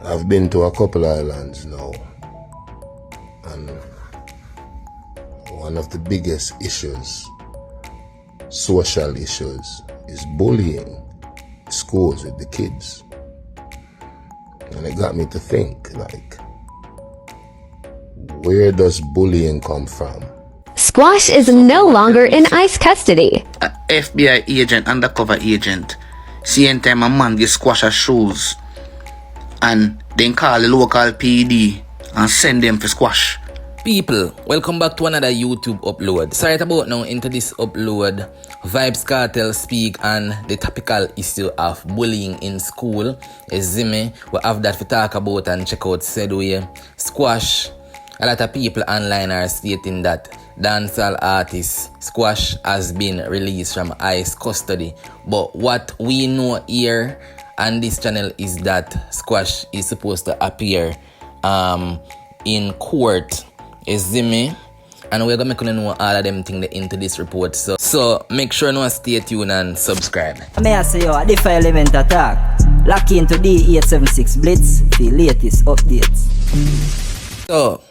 I've been to a couple islands now, and one of the biggest issues, social issues, is bullying in schools with the kids. And it got me to think, like, where does bullying come from? Squash is no longer in ICE custody. A FBI agent, undercover agent, same time a man get squash her shoes and then call the local PD and send them for squash. People, welcome back to another YouTube upload. Sorry about now into this upload. Vybz Cartel speak on the topical issue of bullying in school. Zimmy, we have that to talk about and check out said way. Squash. A lot of people online are stating that dancehall artist Squash has been released from ICE custody. But what we know here on this channel is that Squash is supposed to appear in court. Zimmy, and we're gonna make you know all of them things into this report. So make sure you stay tuned and subscribe. May I say a different element attack. Lock into D876 Blitz, the latest updates. So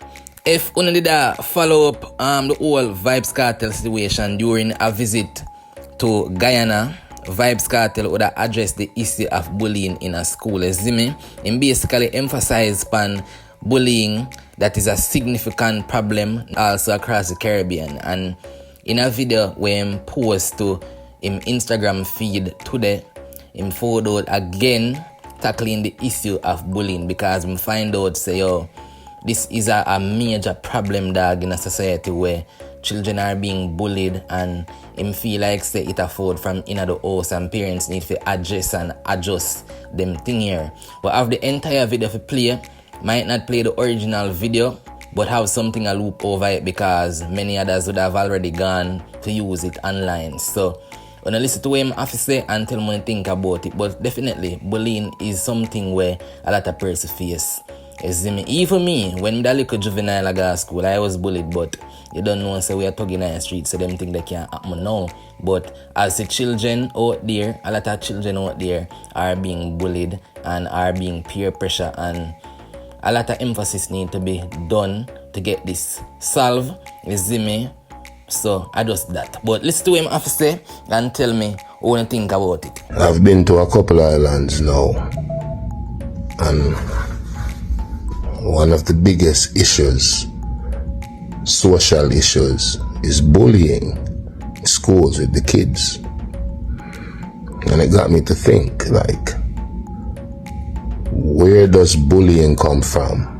if you did follow up the whole Vybz Cartel situation during a visit to Guyana, Vybz Cartel would address the issue of bullying in a school. Zimmy, and basically emphasize on bullying that is a significant problem also across the Caribbean. And in a video where him post to him Instagram feed today, him found out again tackling the issue of bullying, because him find out say, yo, this is a major problem, dog, in a society where children are being bullied, and him feel like say it afford from in the house and parents need to address and adjust them thing here. We have the entire video to play. Might not play the original video, but have something a loop over it because many others would have already gone to use it online. So when I listen to him have to say and tell me think about it. But definitely bullying is something where a lot of persons face. Even me, when I was a little juvenile at school, I was bullied, but you don't know, so we are talking on the street, so them think they can't happen now. But as the children out there, a lot of children out there are being bullied and are being peer pressure, and a lot of emphasis need to be done to get this solved. Me. So I just that. But listen to him have to say and tell me what you think about it. I've been to a couple islands now, and one of the biggest issues, social issues, is bullying in schools with the kids. And it got me to think, like, where does bullying come from?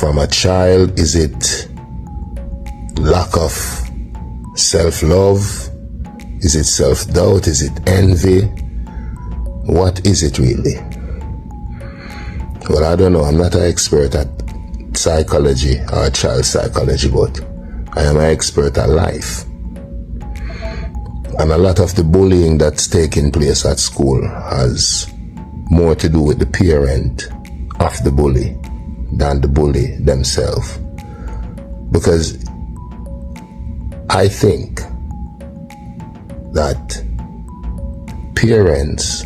From a child, is it lack of self-love? Is it self-doubt? Is it envy? What is it really? Well, I don't know. I'm not an expert at psychology or child psychology, but I am an expert at life. And a lot of the bullying that's taking place at school has more to do with the parent of the bully than the bully themselves. Because I think that parents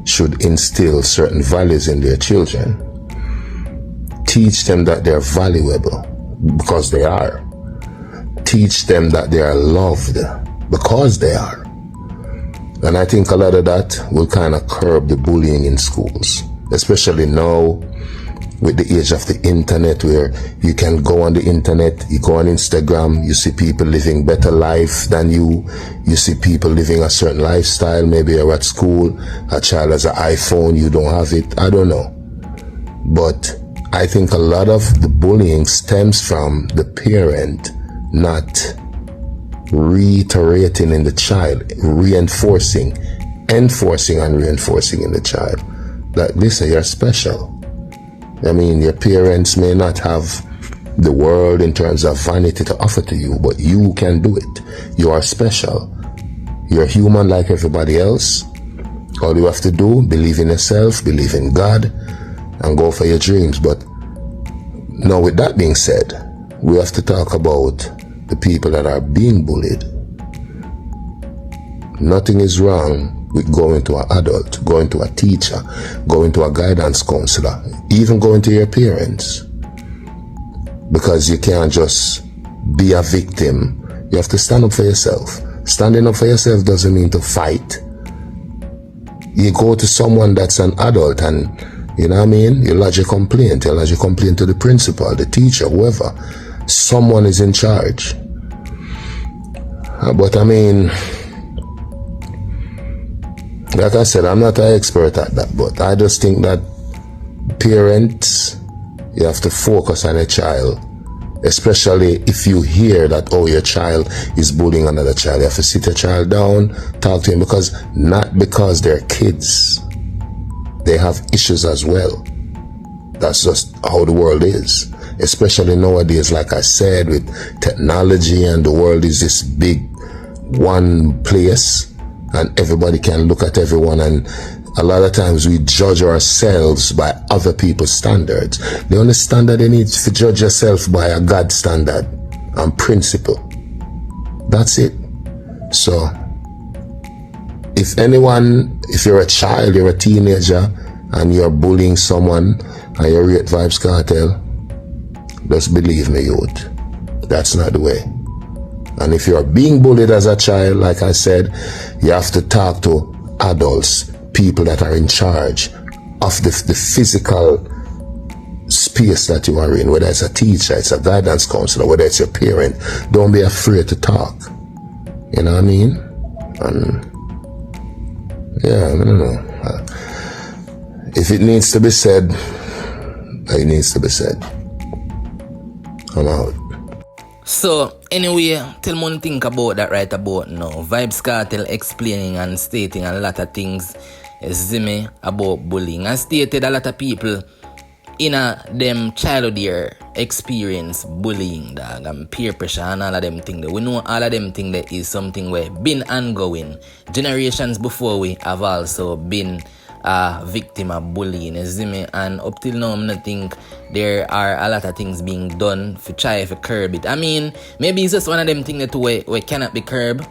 should instill certain values in their children. Teach them that they're valuable, because they are. Teach them that they are loved, because they are. And I think a lot of that will kind of curb the bullying in schools, especially now with the age of the internet, where you can go on the internet, you go on Instagram, you see people living better life than you see people living a certain lifestyle. Maybe you're at school, a child has an iPhone, you don't have it, I don't know. But I think a lot of the bullying stems from the parent not reiterating in the child, enforcing and reinforcing in the child that, listen, you're special. I mean, your parents may not have the world in terms of vanity to offer to you, but you can do it. You are special. You're human like everybody else. All you have to do, believe in yourself, believe in God, and go for your dreams. But now, with that being said, we have to talk about the people that are being bullied. Nothing is wrong with going to an adult, going to a teacher, going to a guidance counselor, even going to your parents. Because you can't just be a victim. You have to stand up for yourself. Standing up for yourself doesn't mean to fight. You go to someone that's an adult and, you know what I mean? You lodge a complaint. You lodge a complaint to the principal, the teacher, whoever. Someone is in charge. But I mean, like I said, I'm not an expert at that, but I just think that parents, you have to focus on a child, especially if you hear that, oh, your child is bullying another child. You have to sit your child down, talk to him, because not because they're kids, they have issues as well. That's just how the world is, especially nowadays. Like I said, with technology, and the world is this big one place, and everybody can look at everyone, and a lot of times we judge ourselves by other people's standards. The only standard you need to judge yourself by a God standard and principle. That's it. So if you're a child, you're a teenager, and you're bullying someone and you rate Vybz Cartel, just believe me, youth, that's not the way. And if you're being bullied as a child, like I said, you have to talk to adults, people that are in charge of the physical space that you are in, whether it's a teacher, it's a guidance counselor, whether it's your parent. Don't be afraid to talk. You know what I mean? And yeah, I don't know. If it needs to be said, it needs to be said. I'm out. So, anyway, tell me what you think about that right about now. Vybz Cartel explaining and stating a lot of things about bullying, and stated a lot of people in them childhood year experience bullying, dog, and peer pressure and all of them things. We know all of them things that is something where been ongoing. Generations before we have also been a victim of bullying, and up till now I think there are a lot of things being done to try to curb it. I mean, maybe it's just one of them things that we cannot be curbed.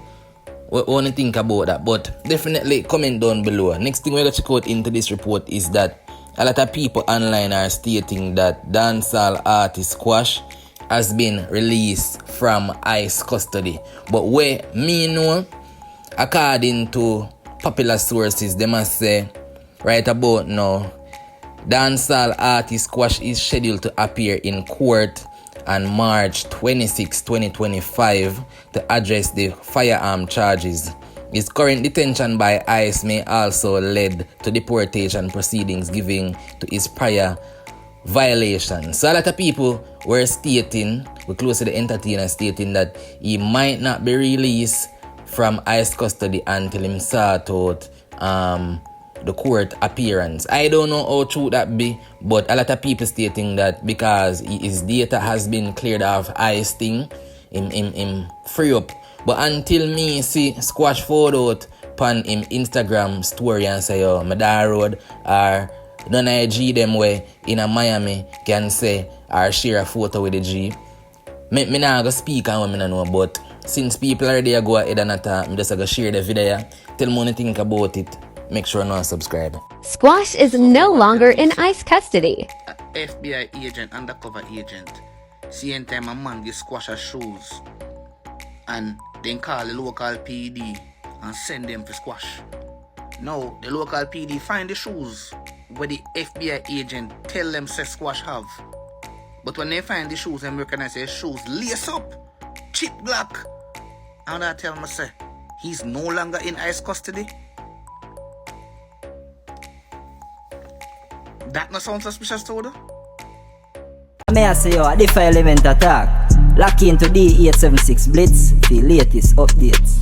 We want to think about that, but definitely comment down below. Next thing we're going to check out into this report is that a lot of people online are stating that dancehall artist Squash has been released from ICE custody. But where me know, according to popular sources, they must say right about now, dancehall artist Squash is scheduled to appear in court on March 26, 2025 to address the firearm charges. His current detention by ICE may also lead to deportation proceedings given to his prior violations. So a lot of people were stating, we're close to the entertainer, stating that he might not be released from ICE custody until him sort out the court appearance. I don't know how true that be, but a lot of people stating that because his data has been cleared off ICE thing, him free up. But until me see Squash photo out on him Instagram story and say, yo, my da road, or none of G them way in a Miami can say or share a photo with the G. Me not go speak on what me know, but since people are there, go ahead and I'm just gonna share the video. Tell me what you think about it. Make sure to subscribe. Squash is no longer in ICE custody. FBI agent, undercover agent, seeing time a man get Squash a shoes and then call the local PD and send them for Squash. Now the local PD find the shoes where the FBI agent tell them say Squash have. But when they find the shoes, them recognize the shoes lace up, chip black. And I tell them, say, he's no longer in ICE custody. That not sound suspicious to you? May I say, a different element attack. Lock into the 876 Blitz, the latest updates.